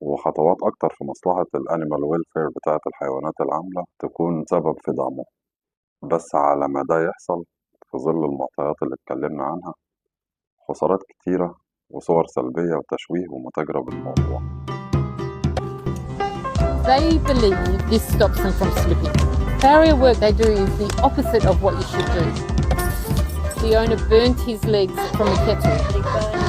وخطوات أكتر في مصلحة الأنيمال ويلفير بتاعة الحيوانات العاملة تكون سبب في دعمه. بس على ما ده يحصل، في ظل المعطيات اللي اتكلمنا عنها، خسارات كتيرة وصور سلبية وتشويه ومتاجرة بالموضوع. They believe this stops them from slipping. Farrier work they do is the opposite of what you should do. The owner burnt his legs from a kettle.